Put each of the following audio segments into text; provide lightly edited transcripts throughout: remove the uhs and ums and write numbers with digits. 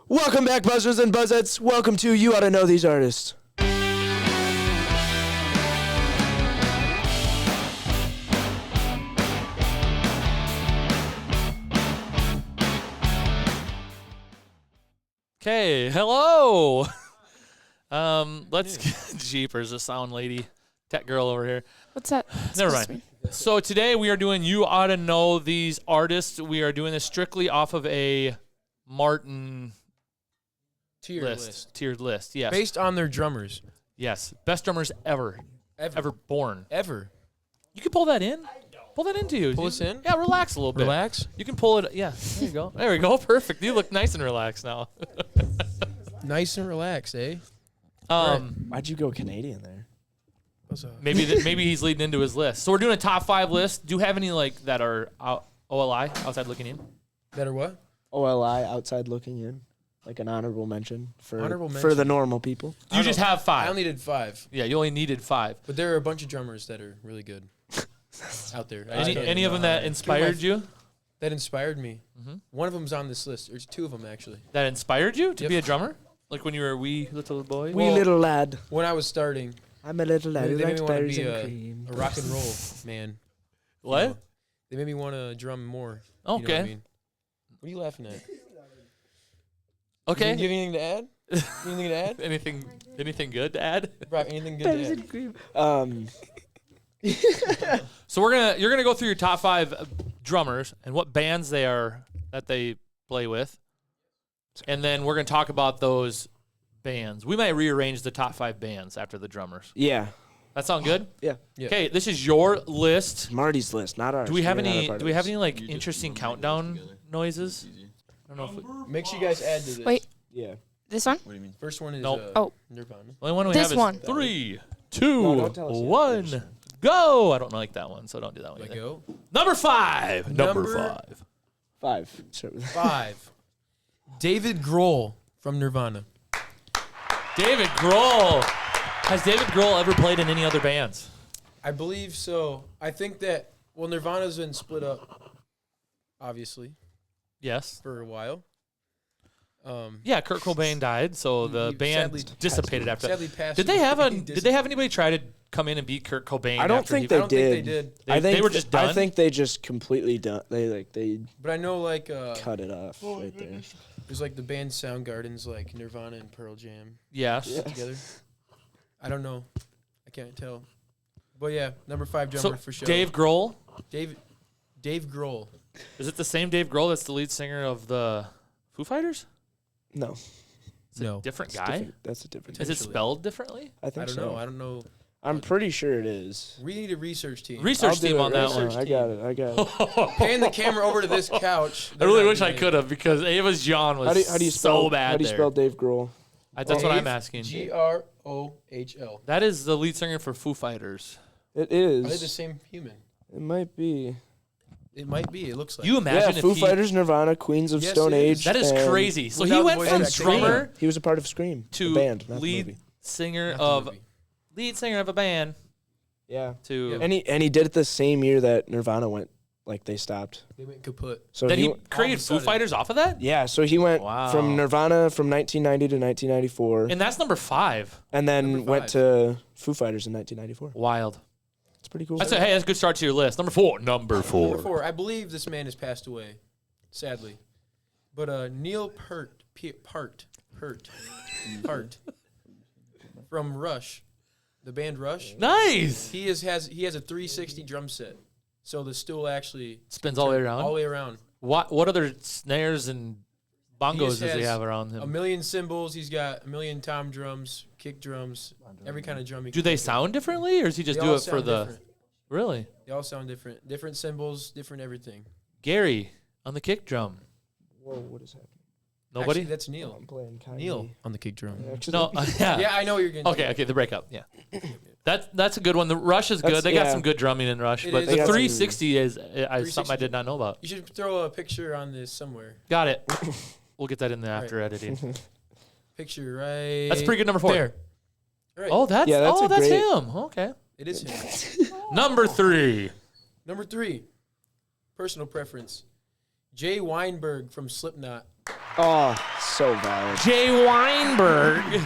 Welcome back, buzzers and buzzettes. Welcome to You Oughta Know These Artists. Okay, hello. Let's get Jeepers, the sound lady, tech girl over here. What's that? Never mind. So today we are doing You Oughta Know These Artists. We are doing this strictly off of a Martin tiered list. Yes. Based on their drummers. Yes. Best drummers ever born. Ever. You can pull that in. Pull that into you. Pull this in? Yeah, relax a little bit. Relax? You can pull it. Yeah, there you go. There we go. Perfect. You look nice and relaxed now. Nice and relaxed, eh? Why'd you go Canadian there? Maybe he's leading into his list. So we're doing a top 5 list. Do you have any like that are OLI, outside looking in? That are what? OLI, outside looking in. Like an honorable mention for Honorable for mention. the normal people. You just have 5. I only did 5. Yeah, you only needed 5. But there are a bunch of drummers that are really good out there. Any of them that inspired you? That inspired me. Mm-hmm. One of them's on this list. There's 2 of them, actually. That inspired you to Yep. be a drummer? Like when you were a wee little boy? Wee little lad. When I was starting, I'm a little lad they who made likes me want to berries be and cream. a rock and roll man. What? You know, they made me want to drum more. Okay. You know what I mean? What are you laughing at? Okay. Do you have anything to add? Anything to add? anything good to add? Brock, anything good Berries to and add? cream. So you're gonna go through your top 5 drummers and what bands they are that they play with, and then we're gonna talk about those bands. We might rearrange the top 5 bands after the drummers. Yeah. That sound good? Yeah. Okay, this is your list. Marty's list, not ours. Do we have We're not a any? part Do of we have this. any like interesting countdown noises? I don't know if we, Make sure you guys add to this. Wait. Yeah. This one? What do you mean? First one is Nope. Nirvana. the only one we This have is one. 3, No, 2, don't tell us yet. 1, go. I don't like that one, so don't do that one. Let either. go. Number 5. Number Number 5. 5. Start with 5. David Grohl from Nirvana. David Grohl. Has David Grohl ever played in any other bands? I believe so. I think that, well, Nirvana's been split up, obviously, Yes. for a while. Yeah, Kurt Cobain died, so the He band sadly dissipated after. Sadly passed Did they away. have He Did they have anybody try to come in and beat Kurt Cobain? I don't after think he, they I don't think they did. did. They, I think they were just done. I think they just completely done. They But I know, like, cut it off right there. there's, like, the band Soundgarden's, like, Nirvana and Pearl Jam Yes. Yeah. together. I don't know. I can't tell. But, yeah, number 5 So drummer for sure. Dave Grohl. Dave Grohl. Is it the same Dave Grohl that's the lead singer of the Foo Fighters? No. It's a No. different It's guy. different. That's a different. Is it Potentially. spelled differently? I I think don't so. know. I don't know. I'm pretty sure it is. We need a research team. Research I'll do team it on that right one. now. I got it. I got it. Pan the camera over to this couch. I really wish I could have because Ava's John was How do you spell? so bad How do you there. spell Dave Grohl? That's what I'm asking. Grohl. That is the lead singer for Foo Fighters. It Are they the is. same human? It might be. It might be. It looks like. You imagine Yeah, if Foo he, Fighters, Nirvana, Queens of Yes, Stone it is. Age. That is and- crazy. So he Without went voice from acting. drummer He was a part of Scream, to the band, not the lead movie. singer Not the of movie. a band Yeah. to Yep. And he did it the same year that Nirvana went, like they stopped. They went kaput. So then he went- created all of a Foo sudden. Fighters off of that? yeah, so he went Wow. from Nirvana from 1990 to 1994, And that's number 5. and then Number went 5. to Foo Fighters in 1994. Wild. It's pretty cool. That's a good start to your list. Number 4. Number 4. Number 4. I believe this man has passed away, sadly. But Neil Peart from Rush, the band Rush. Nice. He has a 360 drum set, so the stool actually Spins all the way around. all the way around. What other snares and bongos just does he has have around A him? million cymbals. He's got a million tom drums, kick drums, every kind of drum. Do they sound differently, or does he just They do all it for sound the? different. Really? They all sound different. Different cymbals, different everything. Gary on the kick drum. Whoa, what is happening? Nobody? Actually, that's Neil. I'm playing Kanye. Neil on the kick drum. Actually, No. Yeah. Yeah, I know what you're gonna. Okay. The breakup. Yeah. That's a good one. The Rush is good. That's- They got yeah. some good drumming in Rush, It but is. the They got some- 360 is something I 360. did not know about. You should throw a picture on this somewhere. Got it. We'll get that in there Right. after editing. Picture right. That's pretty good. Number 4. there. All right. Oh, that's Yeah, that's a that's great- him. Okay. It is him. Number 3. Number 3, personal preference. Jay Weinberg from Slipknot. oh, so valid. Jay Weinberg.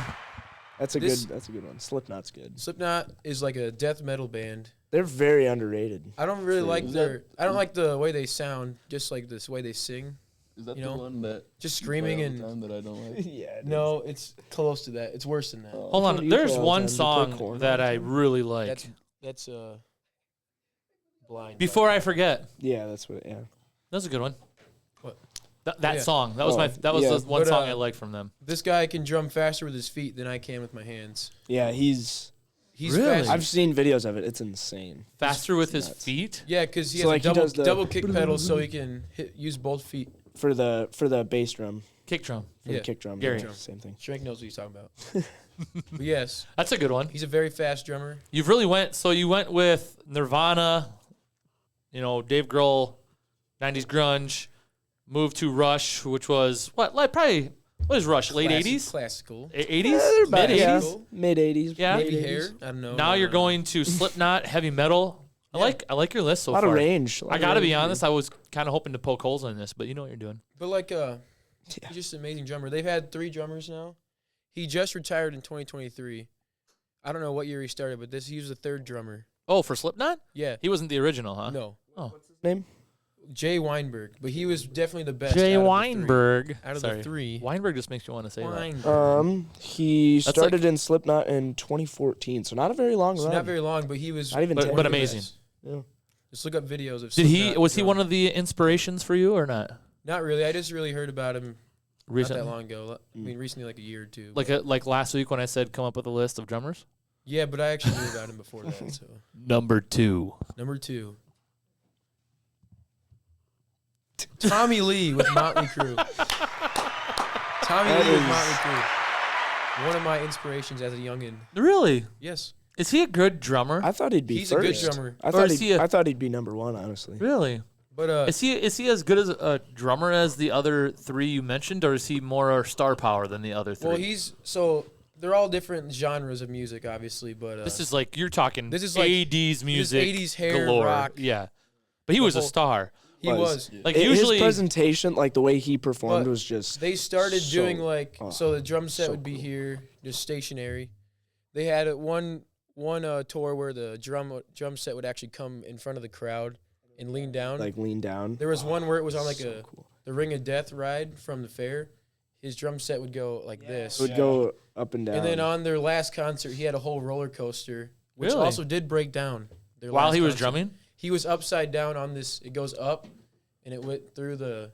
That's a good one. Slipknot's good. Slipknot is like a death metal band. They're very underrated. I don't really like Is their. I don't like the way they sound. Just like this way they sing. Is that You the know, one that just you play screaming all and. the time that I don't like? Yeah. No, it's close to that. It's worse than that. Hold What on. do you There's play all the one time? Do you play song Korn that all the I time? really like. That's blind. Before I forget, Yeah, that's what. Yeah. that's a good one. What? That Yeah. song. That was Oh, that was yeah. the one But, song I like from them. This guy can drum faster with his feet than I can with my hands. Yeah, he's. He's Really? fast. I've seen videos of it. It's insane. Faster with his nuts. feet. Yeah, because he So, has like, he a does the- double kick pedal, so he can use both feet. For the bass drum, Kick drum. for Yeah. the kick drum. Gary. Yeah, same thing. Shrink knows what he's talking about. But yes, That's a good one. he's a very fast drummer. You've really went. So you went with Nirvana. You know, Dave Grohl, 90s grunge. Moved to Rush, which was what? Like probably what is Rush? Late Classic- 80s. Classical. 80s. They're Mid about- yeah, 80s. mid 80s. Yeah. Maybe hair. I don't know. Now you're going to Slipknot, heavy metal. Yeah. I like your list so A lot far. of range. I gotta be honest. I was kind of hoping to poke holes in this, but you know what you're doing. But like, Yeah. he's just an amazing drummer. They've had 3 drummers now. He just retired in 2023. I don't know what year he started, but he was the 3rd drummer. Oh, for Slipknot, Yeah. he wasn't the original, huh? No. Name? Jay Weinberg, but he was definitely the best. Jay out of the 3. Weinberg. Out of Sorry. the 3. Weinberg just makes you want to say that. Weinberg. He That's started in Slipknot in 2014, so not a very long So run. not very long, but he was. Not even But- 10 but years. amazing. Yeah. Just look up videos of. Did he? Slipknot Was he drum. one of the inspirations for you or not? Not really. I just really heard about him Recently, not that long ago. I mean, recently, like a year or two. like last week when I said come up with a list of drummers. Yeah, but I actually knew about him before that. So Number 2. number 2, Tommy Lee with Motley Crue. Tommy That Lee with is- Motley Crue. One of my inspirations as a youngin. Really? Yes. Is he a good drummer? I thought he'd be He's a first. good drummer. I Or thought is he a- I thought he'd be number 1, honestly. Really? But Is he as good as a drummer as the other 3 you mentioned, or is he more star power than the other 3? well, they're all different genres of music, obviously. But this is like you're talking. this is like- 80s music, 80s hair, galore. rock. Yeah, but he The was a whole- star. he was. Like His usually, presentation, like the way he performed, But was just. They started So- doing like oh, so the drum set so would be cool. here, just stationary. They had one tour where the drum set would actually come in front of the crowd and lean down. like lean down. There was one where it was on like So cool. the Ring of Death ride from the fair. His drum set would go like this. It would go up and down. And then on their last concert, he had a whole roller coaster, which Really? also did break down. Their while last he was concert. drumming. He was upside down on this. It goes up, and it went through the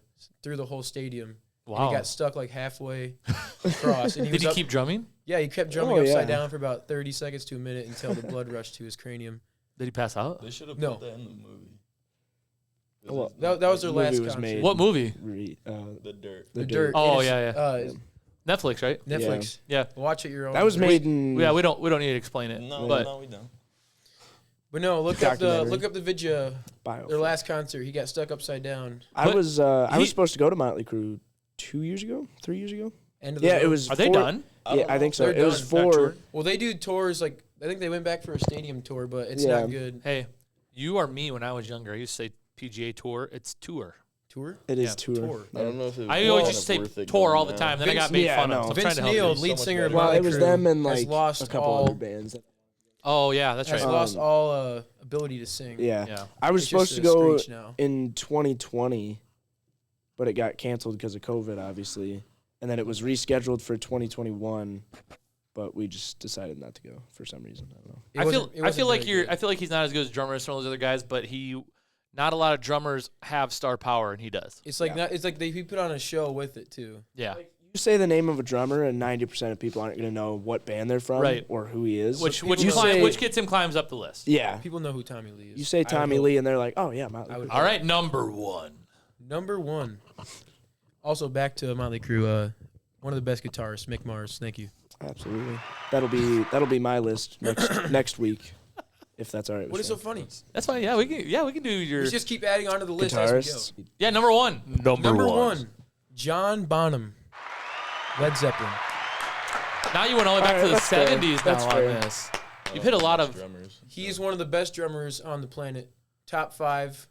whole stadium. And Wow. he got stuck like halfway across. And he Did was he up, keep drumming? Yeah, he kept drumming Oh, upside yeah. down for about 30 seconds to a minute until the blood rushed to his cranium. Did he pass out? They should have No. put that in the movie. Well, That was their movie last was concert. made. What movie? The Dirt. The Dirt. Oh, It is, yeah, yeah. Netflix, right? Netflix. Yeah. Watch it your own. That was made in. Yeah, we don't need to explain it. No, but no, we don't. But no, look Documentary. up the video. Bio. Their last concert, he got stuck upside down. I But was he- supposed to go to Motley Crue 2 years ago, 3 years ago. End of the Yeah, road. it was. are they 4 done? Yeah, I think so. They're It was done. Not 4. tour? Well, they do tours like I think they went back for a stadium tour, but it's Yeah. not good. Hey, you are me when I was younger. I used to say PGA Tour. It's tour. Tour? It is Yeah, tour. tour. I don't know if it was I kind always of used to say worth it tour going all the now. time. Then I got Vince- made yeah, fun no. of. So I'm Vince trying to help Neil, you. lead much singer of better. Well, Motley it was Crue, them and has like lost a couple all, other bands. Oh yeah, that's has right. lost Um, all ability to sing. Yeah. Yeah. I was It's just supposed to a go screech now. in 2020, but it got canceled because of COVID, obviously. And then it was rescheduled for 2021, but we just decided not to go for some reason. I don't know. It I wasn't- it feel wasn't like very you're. good. I feel like he's not as good as a drummer as some of those other guys, but not a lot of drummers have star power, and he does. It's like Yeah. not, it's like he put on a show with it too. Yeah. You say the name of a drummer, and 90% of people aren't going to know what band they're from Right. or who he is. Which You which say- gets him climbs up the list. Yeah. People know who Tommy Lee is. You say I would Tommy hope. Lee, and they're like, oh, yeah, Motley I would Crue. All right, number 1. Number 1. Also back to Motley Crue. One of the best guitarists, Mick Mars. Thank you. Absolutely. That'll be my list next week, if that's all right with What is so you. funny? That's fine. Yeah, we can do your. Let's just keep adding on to the list as we Guitarists. go. Yeah, number 1. Number 1, John Bonham, Led Zeppelin. Now you went all the way back All right, to the that's fair. 70s That's now fair. on this. You've hit a lot of. drummers. He is one of the best drummers on the planet. Top 5.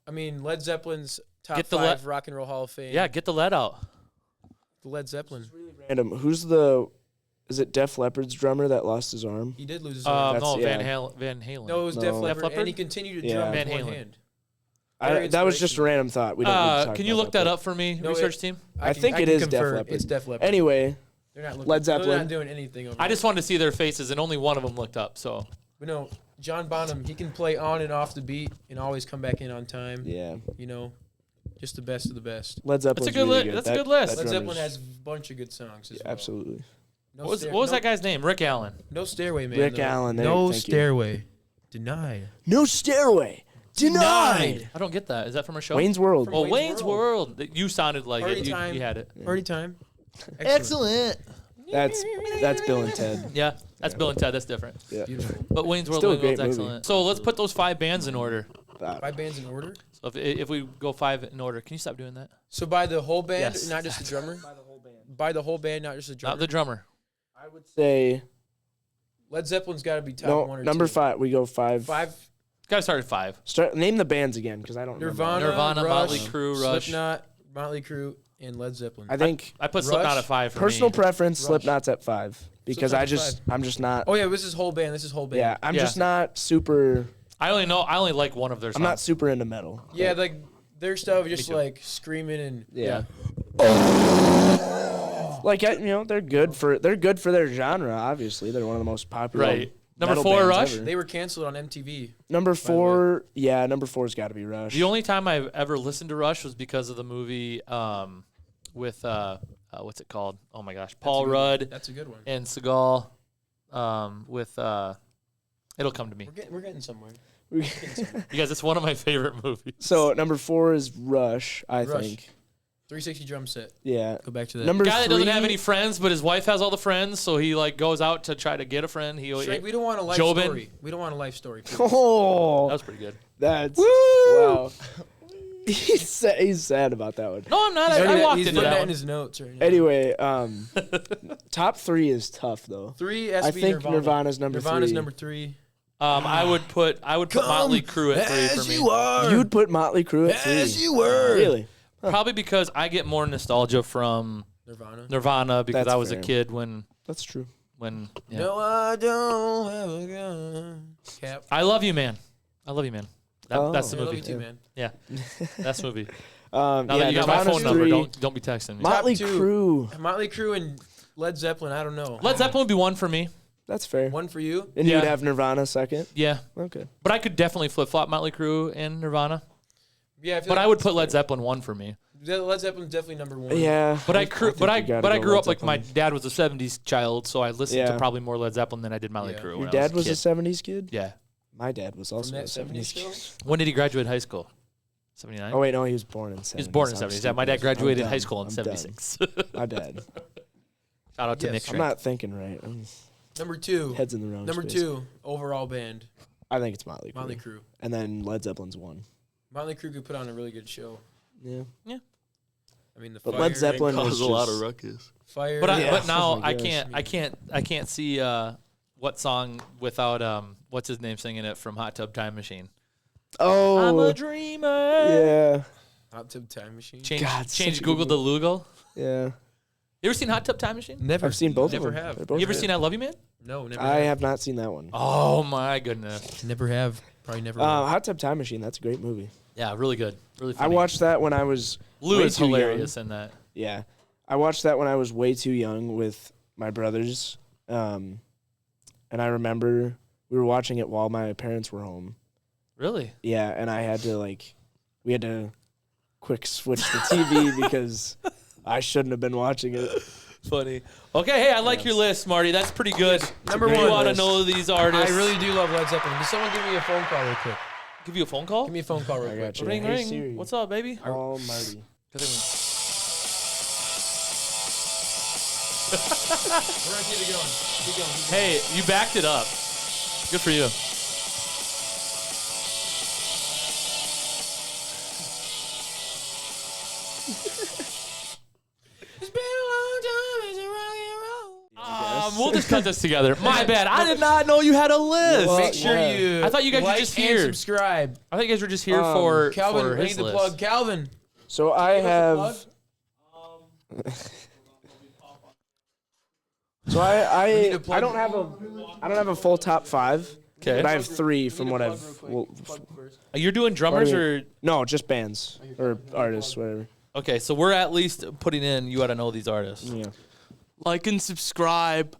I mean, Led Zeppelin's top Get the 5 Rock and Roll Hall of Fame. Yeah, get the lead out. Led Zeppelin. Random. Is it Def Leppard's drummer that lost his arm? He did lose his arm. That's- No, yeah. Van Halen. No, it was No. Def Def Leppard, Leppard? and he continued to Yeah. drum Van with one Halen. hand. That was just a random thought. We don't need to talk Can you about look that up for me, No, research team? I think can it is Def confirm Leppard. It's Def Leppard. Anyway, They're not looking, Led Zeppelin. They're not doing anything over I there. just wanted to see their faces, and only one of them looked up. So But no, John Bonham, he can play on and off the beat and always come back in on time. yeah, You know, just the best of the best. Led Zeppelin's That's a good really li- good. that's a good list. Led drummer's- Zeppelin has a bunch of good songs as well. absolutely. No what was that guy's name? Rick Allen. No Stairway, man. Rick though. Allen, there, No thank you. Stairway. Denied. No stairway. Denied. I don't get that. Is that from a show? Wayne's World. From Oh, Wayne's Wayne's World. You sounded like Party it. You time. had it. Party time. Excellent. That's Bill and Ted. Yeah, that's Bill and Ted. That's different. Yeah. Beautiful. But Wayne's World Still a was great movie. excellent. So let's put those 5 bands in order. 5 bands in order. So if we go 5 in order, can you stop doing that? So by the whole band, Yes. not just the drummer. By the whole band. By the whole band, not just the drummer. Not the drummer. I would say Led Zeppelin's got to be top no. 1 or Number 2. 5. We go 5. 5. Got to start at 5. Name the bands again because I don't remember. Nirvana, Rush, Motley Crue, Rush. Slipknot, Motley Crue, and Led Zeppelin. I think I put Rush. Slipknot at 5 for personal me. preference. Rush. Slipknot's at 5 because Slipknot's I'm just not. Oh yeah, this is whole band. This is whole band. Yeah, I'm Yeah. just not super. I only like one of their songs. I'm not super into metal. Yeah, but- like their stuff is just too. like screaming and yeah. Like they're good for their genre. Obviously, they're one of the most popular. Right. Number metal 4, bands Rush? ever. They were canceled on MTV. Number 4, yeah, number 4's got to be Rush. The only time I've ever listened to Rush was because of the movie with what's it called? Oh my gosh, Paul Rudd That's a good one. and Seagal with It'll Come to Me. We're getting somewhere. You guys, it's one of my favorite movies. So number 4 is Rush, I Rush. think. 360 drum set. Yeah. Go back to that. Number Guy that 3 doesn't have any friends, but his wife has all the friends, so he like goes out to try to get a friend. Shrek, we don't want a life Jobin. story. We don't want a life story. please. Oh, That was pretty good. that's wow. He's sad about that one. No, I'm not. He's I putting walked he's into putting that in one. his notes right now. Anyway, top 3 is tough though. 3 SB I think Nirvana. Nirvana's number 3. Nirvana's number 3. I would put Motley Crue at 3 for me. are. You'd put Motley Crue at 3. were. Really? Probably because I get more nostalgia from Nirvana because That's I was fair. a kid when That's true. yeah. No, I don't have a gun. Cap. I Love You, Man. I Love You, Man. That's the I love movie. you too, man. Yeah, that's the movie. Yeah, Now that you got my Nirvana's phone number, 3. don't be texting me. Motley Top 2. Crue. Motley Crue and Led Zeppelin. I don't know. Led Zeppelin would be 1 for me. That's fair. 1 for you. And Yeah. you'd have Nirvana second. Yeah, Okay. but I could definitely flip flop Motley Crue and Nirvana. Yeah, I feel But like I would put Led Zeppelin 1 for me. Led Zeppelin's definitely number 1. Yeah. But I think grew you gotta go up Led like my Zeppelin. dad was a '70s child, so I listened to Yeah. probably more Led Zeppelin than I did Motley Yeah. Crue. Your when I dad was was a a kid. 70s kid? Yeah. My dad was also From a that 70s 70s kid. show? When did he graduate high school? 79. Oh, wait, no, he was born in 70s. He was born in I'm 70s. Yeah, my stupid. dad graduated I'm high dumb. school in I'm dumb. 76. My bad. Shout out to Yes. Nick. I'm Schreck. not thinking right. Number 2. Head's in the wrong Number space. 2 overall band. I think it's Motley Crue. Motley Crue. And then Led Zeppelin's 1. Motley Crue could put on a really good show. Yeah. I mean, the But fire, Led Zeppelin was Cause a lot of just- ruckus. Fire. But Yeah. but now Oh my I gosh. can't see what song without what's his name singing it from Hot Tub Time Machine. Oh. I'm a dreamer. Yeah. Hot Tub Time Machine. Change God, such a Google good to Lugal. Yeah. You ever seen Hot Tub Time Machine? Never. I've seen both Never of them. have. They're both You ever good. seen I Love You, Man? No, never. I have not seen that one. Oh my goodness. Never have. Probably never. will. Hot Tub Time Machine, that's a great movie. Yeah, really good. Really I funny. watched that when I was Lou way is too young. hilarious in that. Yeah. I watched that when I was way too young with my brothers. And I remember we were watching it while my parents were home. Really? Yeah, and we had to quick switch the TV because I shouldn't have been watching it. Funny. Okay, hey, I like your list, Marty. That's pretty good. Number great You one. want to list. know these artists. I really do love Led Zeppelin. Can someone give me a phone call real quick? Give you a phone call? Give me a phone call real I quick. got you. Ring, Hey, ring. Siri. What's up, baby? Call Marty. We're gonna keep it going. Keep going. Keep going. Hey, you backed it up. Good for you. It's been a long time. It's a rock and roll. We'll just cut this together. My bad. I did not know you had a list. Well, Make sure yeah. you. I thought you guys were like just and here. subscribe. I thought you guys were just here for Calvin, for we his need to list. plug Calvin. So I Give us a have. plug. So I don't have a full top 5. Okay. But I have 3 from what I've. Well, You're doing drummers or no, just bands or artists, whatever. okay? So we're at least putting in. You got to know these artists. Yeah. Like and subscribe.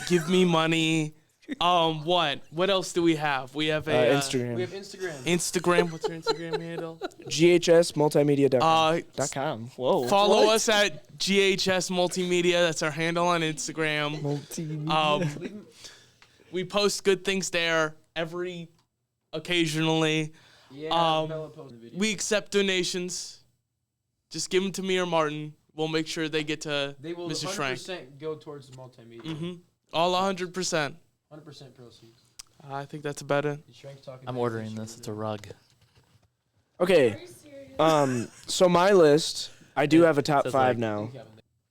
Give me money. What else do we have? We have a Instagram. We have Instagram. Instagram. What's our Instagram handle? GHSmultimedia.com. Whoa. Follow us at GHS Multimedia. That's our handle on Instagram. We post good things there occasionally. We accept donations. Just give them to me or Martin. We'll make sure they get to They will Mr. 100% Schrank. go towards the multimedia. All 100%. 100% proceeds. I think that's about it. Schrank's talking I'm about ordering that this. shit It's a rug. Okay. So my list, I do have a top Says 5 like- now.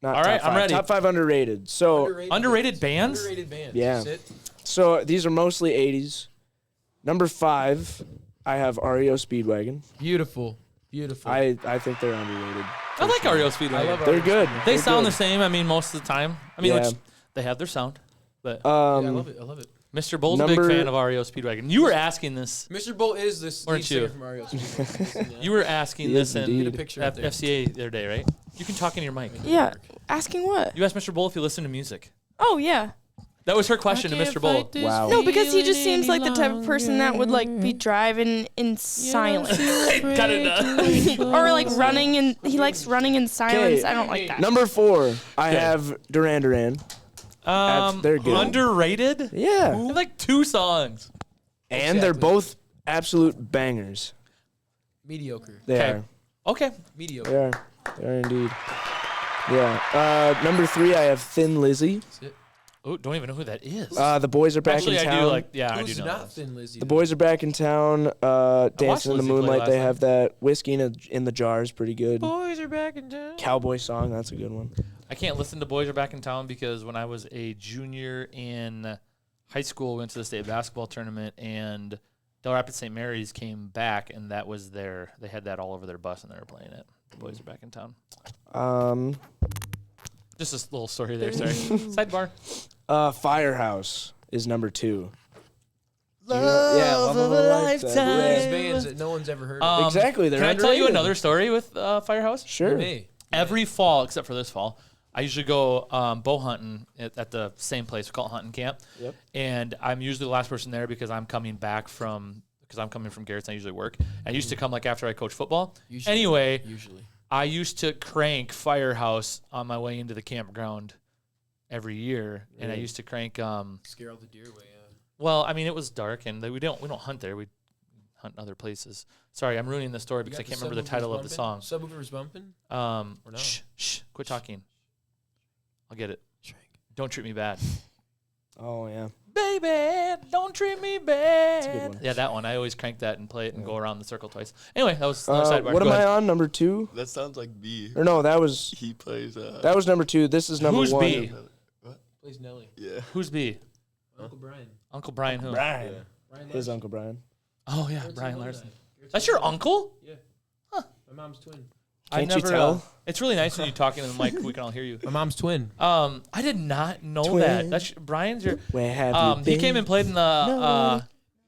Not All right, top I'm 5. ready. Top 5 underrated. So Underrated bands? Underrated bands. Yeah. Sit. so these are mostly 80s. Number 5, I have REO Speedwagon. Beautiful. Beautiful. I think they're underrated. I like REO Speedwagon. I love They're good. They They're sound good. the same. I mean, most of the time. I mean, Yeah. which they have their sound. But Yeah, I love it. I love it. Mr. Bull's a big Number- fan of REO Speedwagon. You were asking this. Mr. Bull is this Weren't lead singer you? from Mario Speedwagon. You were asking He this is in indeed. Get a picture up there. FCA the other day, right? You can talk in your mic. Yeah. Asking what? You asked Mr. Bull if he listened to music. Oh, yeah. That was her question to Mr. Bull. Wow. No, because he just seems like the type of person that would like be driving in silence. Got it. Or like running and he likes running in silence. Okay. I don't like that. Number 4, I Okay. have Duran Duran. They're good. Underrated? They Yeah. have like 2 songs. And they're Exactly. both absolute bangers. Mediocre. They Okay. are. Okay. Mediocre. They are. They are indeed. Yeah. Number 3, I have Thin Lizzy. Sit. Oh, don't even know who that is. The boys are back Actually, in I town. do like. Yeah, I Who's do know. not that. Thin Lizzy? The boys are back in town. Dancing in the Lizzy play Moonlight. last They night. have that Whiskey in the Jars. Pretty good. Boys are back in town. Cowboy song. That's a good one. I can't listen to Boys Are Back in Town because when I was a junior in high school, we went to the state basketball tournament, and Del Rapids St. Mary's came back, and that was they had that all over their bus, and they were playing it. The Boys Are Back in Town. Just a little story there, sorry. Sidebar. Firehouse is number 2. Love of a lifetime. These bands that no one's ever heard of. Exactly, they're Can I tell you underrated. another story with Firehouse? Sure. Me. Every fall, except for this fall, I usually go bow hunting at the same place. We call it hunting camp. Yep. And I'm usually the last person there because I'm coming from Garrett's. I usually work. I used to come like after I coach football. Usually. Anyway, Usually. I used to crank Firehouse on my way into the campground every year, and I used to crank. Scare all the deer away. Well, I mean, it was dark, and we don't hunt there. We hunt in other places. Sorry, I'm ruining the story because I can't remember the title of the song. Subwoofers bumping? No? Shh. Quit talking. I'll get it. Don't treat me bad. Oh yeah. Baby, don't treat me bad. That's a good one. Yeah, that one. I always crank that and play it and go around the circle twice. Anyway, that was another sidebar. What Go am I ahead. on? Number 2? That sounds like B. Or no, that was He plays. number 2. This is number Who's 1. B? Plays Nelly. Yeah. Who's B? Uncle Brian. Uncle Brian who? Brian. Brian His Larson. Uncle Brian. Oh, yeah, Garrett's Brian alumni. Larson. Garrett's That's your alumni. uncle? Yeah. Huh. My mom's twin. Can't you tell? It's really nice when you talk into the mic. We can all hear you. My mom's twin. I did not know Twin. that. That's Brian's your. Where have you been? He came and played in the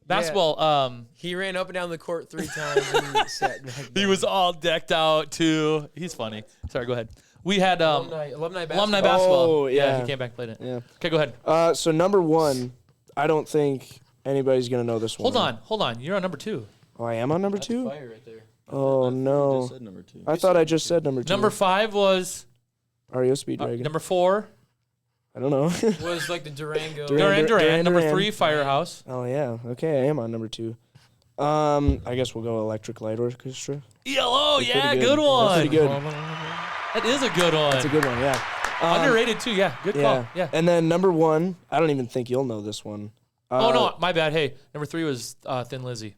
basketball. He ran up and down the court 3 times and sat back He down. was all decked out too. He's funny. Sorry, go ahead. We had alumni basketball. alumni basketball. Oh, yeah. He came back and played it. Yeah. Okay, go ahead. So number 1, I don't think anybody's gonna know this one. Hold on. You're on number 2. Oh, I am on number That's 2. fire right there. Oh no. Said number 2. I thought I just said number 2. Number 5 was REO Speedwagon. number 4. I don't know. Was like the Durango. Duran- Duran. Number Duran. 3, Firehouse. Oh yeah. Okay, I am on number 2. I guess we'll go Electric Light Orchestra. ELO, They're yeah, pretty good one. That's pretty good. That is a good one. That's a good one. Yeah. Underrated too. Yeah, good call. Yeah. And then number 1, I don't even think you'll know this one. Oh no, my bad. Hey, number 3 was Thin Lizzy.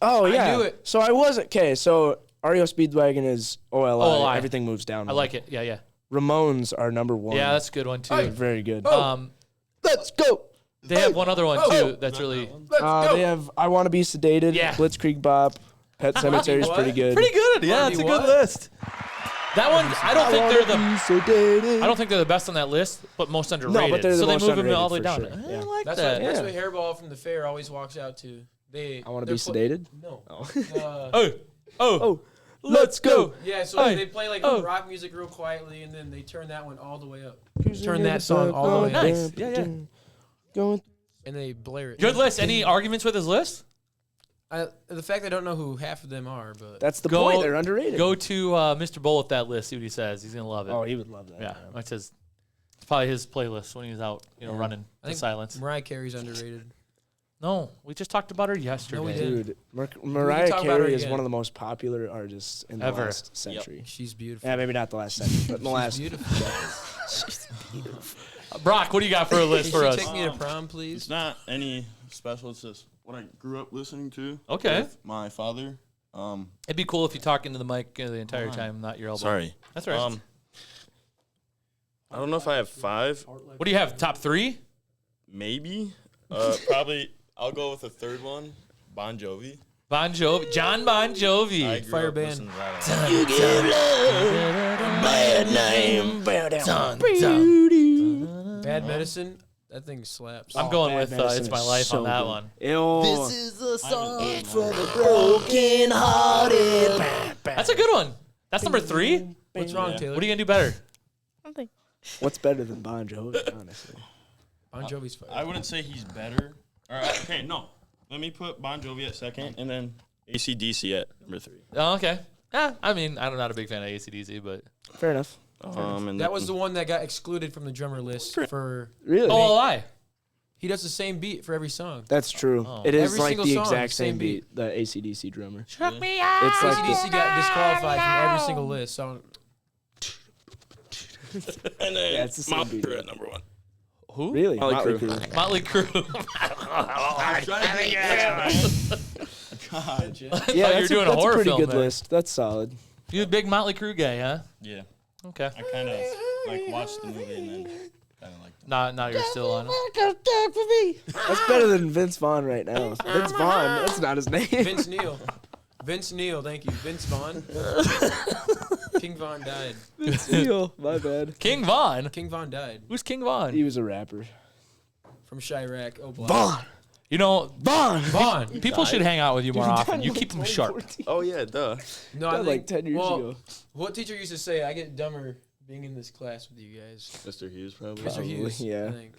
Oh yeah. knew it. So I was okay. So REO Speedwagon is OLI. OLI. Everything moves down. I like it. Yeah, yeah. Ramones are number 1. Yeah, that's a good one too. They're very good. Let's go. They have one other one too. That's really They have I Want to Be Sedated. Yeah. Blitzkrieg Bop. Pet Cemetery is pretty good. pretty good. Yeah, Marty, that's a good what? list. That one, I don't think they're the. Sedated. I don't think they're the best on that list, but most underrated. but they're the so most they move them underrated all the way for down. sure. Yeah. I like That's that. what Hairball from the fair always walks out to. I want to they're be sedated. No. Oh, let's go. Yeah, so Hey. they play like Oh. rock music real quietly, and then they turn that one all the way up. Turn that song all the way up, Nice. Yeah. Going. and they blare it. Good list. Any arguments with his list? The fact I don't know who half of them are, but That's the Go- point. They're underrated. Go to Mr. Bull with that list. See what he says. He's gonna love it. Oh, he would love that. yeah. It says it's probably his playlist when he's out, running I in think silence. Mariah Carey's underrated. No, we just talked about her yesterday. we didn't. Dude, Mariah talk about her Carey is again. one of the most popular artists in the Ever. last century. She's beautiful. Yeah, maybe not the last century, but in the last. Beautiful. Brock, what do you got for a list for Can us? you take me to prom, It's please? not any special. It's just what I grew up listening to. Okay. With my father. It'd be cool if you talk into the mic the entire time, not your elbow. Sorry. That's all right. I don't know if I have 5. What do you have? Top 3? Maybe. Probably. I'll go with a third one. Bon Jovi. Bon Jovi. John Bon I Jovi. grew Fire up band. listening to that a lot. Bad Medicine. That thing slaps. I'm going Bad with Medicine It's My is Life so on that good. one. Ew. is a song for the broken hearted. That's a good one. That's number 3? What's wrong, Yeah. Taylor? What are you going to do better? Something. What's better than Bon Jovi, honestly? Bon Jovi's fire. I wouldn't say he's better. All right, okay, no. Let me put Bon Jovi at second, and then AC/DC at number 3. Oh, okay. Yeah, I mean, I'm not a big fan of AC/DC, but. Fair enough. And That was the one that got excluded from the drummer list for. Really? Oh, I. He does the same beat for every song. That's true. Oh. It is Every like single the song, exact same same beat, the AC/DC drummer. Chuck me out. It's like ACDC got disqualified from every single list. So And then Yeah, it's the same Motley beat. Crue at number 1. Who? really Motley Motley Crue. Crue. Motley Crue. God. Yeah, thought you were that's doing a that's horror pretty film good there. list. That's solid. You a big Motley Crue guy, huh? Yeah. Okay. I kind of watched the movie and then kind of like Now you're still on it. That's better than Vince Vaughn right now. Vince Vaughn, that's not his name. Vince Neil. Vince Neil, thank you. Vince Vaughn. King Von died. Vince Neil, my bad. King Von. King Von died Who's King Von? He was a rapper. from Chirac. Oh, boy. Vaughn. You know, Vaughn. people should hang out with you more often. You keep them sharp. oh yeah, duh. No, I Died think, like 10 years well, ago. What teacher used to say, I get dumber being in this class with you guys. Mr. Hughes probably. Mr. Probably, Hughes. yeah. I think.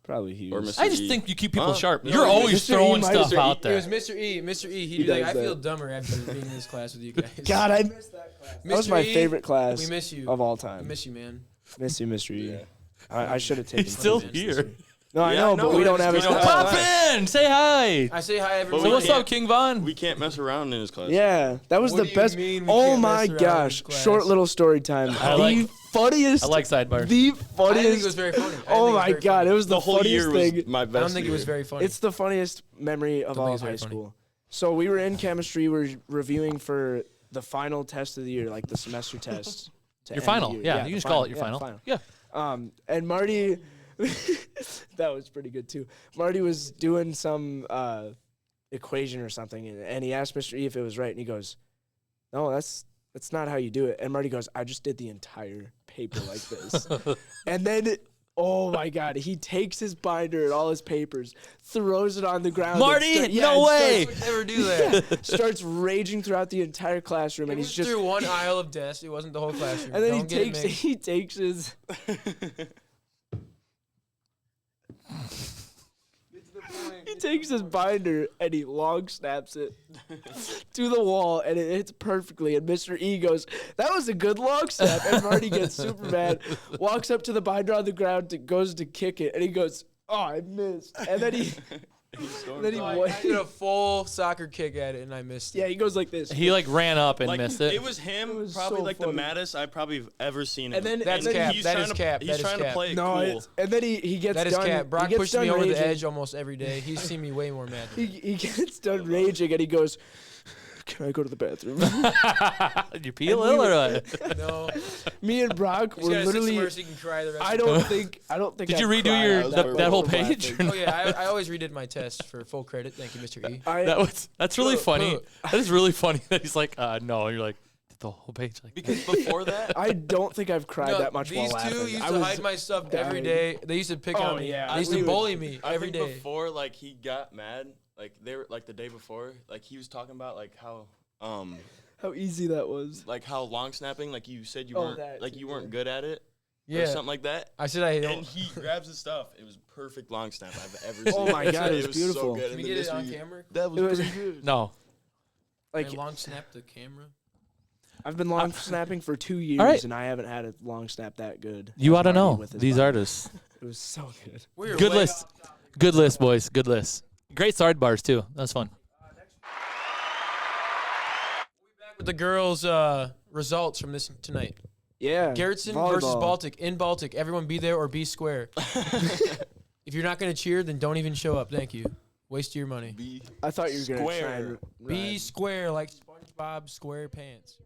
Probably Hughes. Or Mr. I just E. think you keep people Huh? sharp. No, You're Mr. always E throwing might stuff have- out It there. was Mr. E. Mr. E. He'd He be like, does I that. feel dumber after being in this class with you guys. God, I missed that class. That was Mr. my E, favorite class We miss you. of all We time. miss you, man. Miss you, Mr. E. Yeah. I should have taken He's still photos. here. No, I Yeah, know, I know, but we don't it's- have we his don't have class. Pop in, say hi. I say hi, But everyone. So we what's can't- up, King Von? We can't mess around in his class. Yeah, that was What the do you best. mean we Oh can't my mess around gosh! in class? Short little story time. I like- The funniest. I like sidebar. the I didn't think funniest. it was very funny. Oh my god! It was The the whole year funniest was thing. my best I don't think it was year. very funny. It's the funniest memory of Don't all think of it's high very funny. school. So we were in chemistry. We were reviewing for the final test of the year, like the semester test. to Your end the final. year. Yeah, you the can just call it your yeah, final. Yeah. And Marty, that was pretty good too. Marty was doing some equation or something, and he asked Mr. E if it was right, and he goes, "No, that's not how you do it." And Marty goes, "I just did the entire paper like this." And then, oh my god, he takes his binder and all his papers, throws it on the ground. and Marty, no and way. I would never do that. starts raging throughout the entire classroom, It and was he's just. through one aisle of desks. It wasn't the whole classroom. And then Don't get it mixed. he takes his. He takes his binder and he long snaps it to the wall, and it hits perfectly. And Mr. E goes, "That was a good long snap." And Marty gets super mad, walks up to the binder on the ground, goes to kick it, and he goes, "Oh, I missed." And then he I did a full soccer kick at it and I missed it. yeah, he goes like this. He like ran up and Like, missed it. It was him, It was probably so like funny. the maddest I probably have ever seen him. And then- That's and then cap. he's That trying is to, cap. He's That is trying to cap. play it No, cool. and then he gets That is done. cap. Brock he gets pushes me done over the raging. edge almost every day. He's seen me way more mad. He gets done raging, and he goes, "Can I go to the bathroom?" Did you pee a little or what? No, Me and Brock he's were got a literally. somewhere so he can cry the rest. I of the don't think. Did I you redo cried. your I was that whole laughing. page? Oh yeah, I always redid my test for full credit. Thank you, Mr. E. I, That's really funny. That is really funny that he's like, no. And you're like, at the whole page. Like, Because before that, I don't think I've cried No, that much while these laughing. two used I to was hide my stuff every dying. day. They used to pick Oh, on me. yeah. They used to Dude, bully me I every think day. before like he got mad, like they were like the day before, like he was talking about like how how easy that was. like how long snapping, like you said you Oh, weren't that like too, you weren't yeah. good at it. Yeah. Or something like that. I said I And don't. he grabs his stuff. It was perfect long snap I've ever seen. Oh my God, it was So beautiful. good. Can And we then get this it on week- camera? That It was was- pretty good. no. Like Can I long snap the camera? I've been long snapping for 2 years, right. and I haven't had a long snap that good. You as ought to Marty know with his these body. artists. It was so good. We're Good way list. off topic. Good list, boys. Good list. Great sidebars too. That was fun. With the girls' results from this tonight. Yeah. Garrettson volleyball. versus Baltic. In Baltic, everyone be there or be square. If you're not going to cheer, then don't even show up. Thank you. Waste your money. Be I thought you were gonna try Square. and Be ride. square like SpongeBob SquarePants.